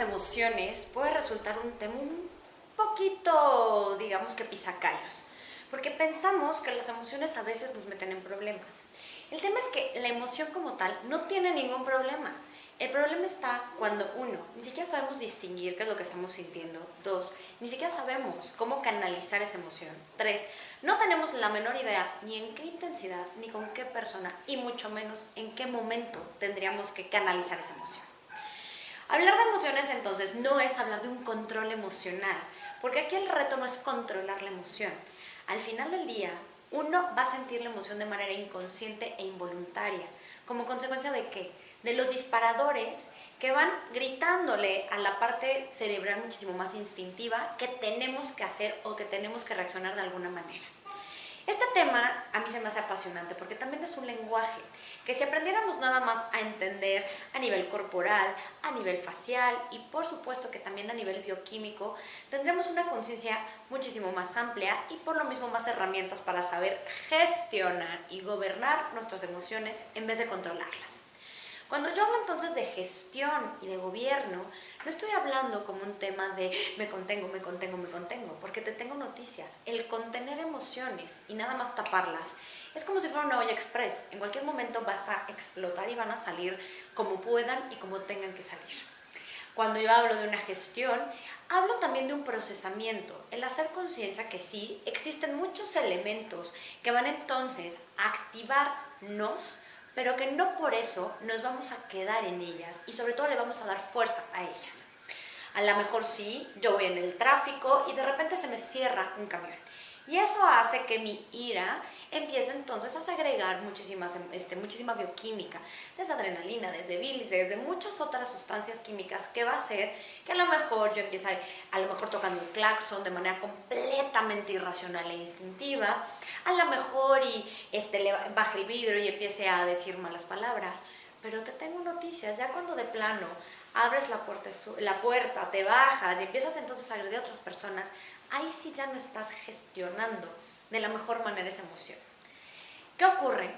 emociones puede resultar un tema un poquito, digamos que pisacallos, porque pensamos que las emociones a veces nos meten en problemas. El tema es que la emoción como tal no tiene ningún problema. El problema está cuando, uno, ni siquiera sabemos distinguir qué es lo que estamos sintiendo. Dos, ni siquiera sabemos cómo canalizar esa emoción. Tres, no tenemos la menor idea ni en qué intensidad, ni con qué persona, y mucho menos en qué momento tendríamos que canalizar esa emoción. Hablar de emociones entonces no es hablar de un control emocional, porque aquí el reto no es controlar la emoción. Al final del día, uno va a sentir la emoción de manera inconsciente e involuntaria. ¿Como consecuencia de qué? De los disparadores que van gritándole a la parte cerebral muchísimo más instintiva que tenemos que hacer o que tenemos que reaccionar de alguna manera. Este tema a mí se me hace apasionante porque también es un lenguaje que si aprendiéramos nada más a entender a nivel corporal, a nivel facial y por supuesto que también a nivel bioquímico, tendremos una conciencia muchísimo más amplia y por lo mismo más herramientas para saber gestionar y gobernar nuestras emociones en vez de controlarlas. Cuando yo hablo entonces de gestión y de gobierno, no estoy hablando como un tema de me contengo, porque te tengo noticias. El contener emociones y nada más taparlas es como si fuera una olla express. En cualquier momento vas a explotar y van a salir como puedan y como tengan que salir. Cuando yo hablo de una gestión, hablo también de un procesamiento, el hacer conciencia que sí, existen muchos elementos que van entonces a activarnos, pero que no por eso nos vamos a quedar en ellas y sobre todo le vamos a dar fuerza a ellas. A lo mejor sí, yo voy en el tráfico y de repente se me cierra un camión. Y eso hace que mi ira empiece entonces a segregar muchísima bioquímica, desde adrenalina, desde bilis, desde muchas otras sustancias químicas que va a hacer que a lo mejor yo empiece a lo mejor tocando el claxon de manera completamente irracional e instintiva, a lo mejor le baje el vidrio y empiece a decir malas palabras. Pero te tengo noticias, ya cuando de plano abres la puerta, te bajas y empiezas entonces a agredir a otras personas, ahí sí ya no estás gestionando de la mejor manera esa emoción. ¿Qué ocurre?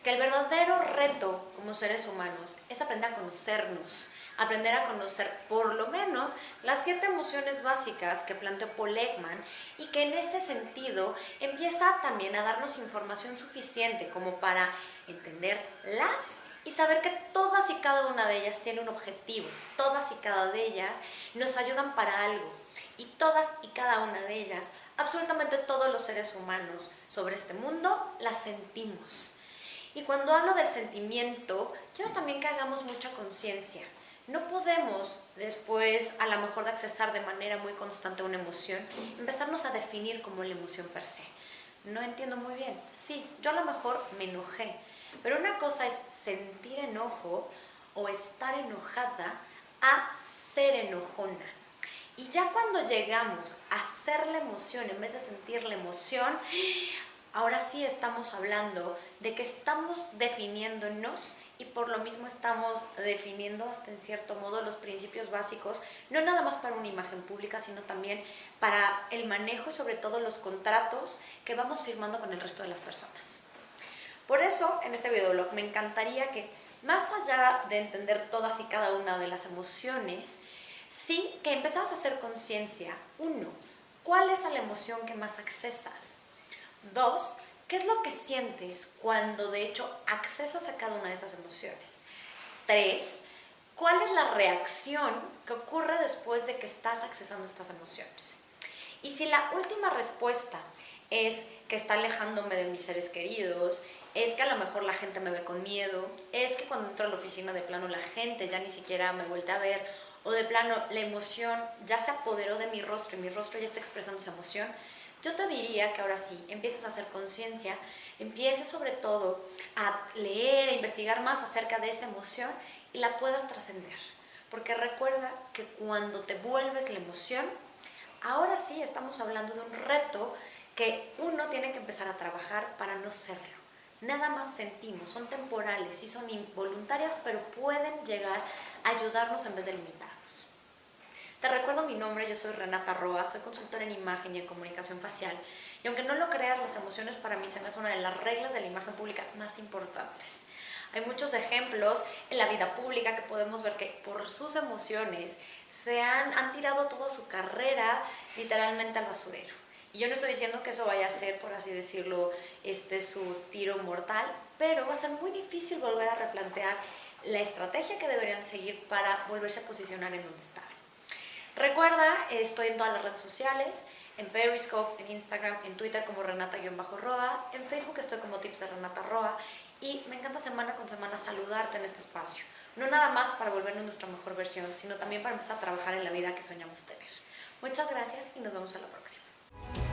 Que el verdadero reto como seres humanos es aprender a conocernos, aprender a conocer por lo menos las 7 emociones básicas que planteó Paul Ekman y que en ese sentido empieza también a darnos información suficiente como para entenderlas y saber que todas y cada una de ellas tiene un objetivo, todas y cada de ellas nos ayudan para algo y todas y cada una de ellas, absolutamente todos los seres humanos sobre este mundo las sentimos. Y cuando hablo del sentimiento, quiero también que hagamos mucha conciencia. No podemos, después, a lo mejor de accesar de manera muy constante a una emoción, empezarnos a definir como la emoción per se. No entiendo muy bien. Sí, yo a lo mejor me enojé, pero una cosa es sentir enojo o estar enojada a ser enojona. Y ya cuando llegamos a ser la emoción en vez de sentir la emoción, ahora sí estamos hablando de que estamos definiéndonos y por lo mismo estamos definiendo hasta en cierto modo los principios básicos, no nada más para una imagen pública, sino también para el manejo y sobre todo los contratos que vamos firmando con el resto de las personas. Por eso, en este videoblog me encantaría que, más allá de entender todas y cada una de las emociones, sí que empezaras a hacer conciencia. 1, ¿cuál es la emoción que más accesas? 2, ¿qué es lo que sientes cuando de hecho accesas a cada una de esas emociones? 3, ¿cuál es la reacción que ocurre después de que estás accesando estas emociones? Y si la última respuesta es que está alejándome de mis seres queridos, es que a lo mejor la gente me ve con miedo, es que cuando entro a la oficina de plano la gente ya ni siquiera me voltea a ver, o de plano la emoción ya se apoderó de mi rostro y mi rostro ya está expresando esa emoción, yo te diría que ahora sí, empieces a hacer conciencia, empieces sobre todo a leer, a investigar más acerca de esa emoción y la puedas trascender. Porque recuerda que cuando te vuelves la emoción, ahora sí estamos hablando de un reto que uno tiene que empezar a trabajar para no serlo. Nada más sentimos, son temporales y son involuntarias, pero pueden llegar a ayudarnos en vez de limitarnos. Te recuerdo mi nombre, yo soy Renata Roa, soy consultora en imagen y en comunicación facial. Y aunque no lo creas, las emociones para mí se me hacen una de las reglas de la imagen pública más importantes. Hay muchos ejemplos en la vida pública que podemos ver que por sus emociones han tirado toda su carrera literalmente al basurero. Y yo no estoy diciendo que eso vaya a ser, por así decirlo, su tiro mortal, pero va a ser muy difícil volver a replantear la estrategia que deberían seguir para volverse a posicionar en donde estaban. Recuerda, estoy en todas las redes sociales, en Periscope, en Instagram, en Twitter como Renata-Roa, en Facebook estoy como Tips de Renata Roa, y me encanta semana con semana saludarte en este espacio. No nada más para volvernos nuestra mejor versión, sino también para empezar a trabajar en la vida que soñamos tener. Muchas gracias y nos vemos a la próxima.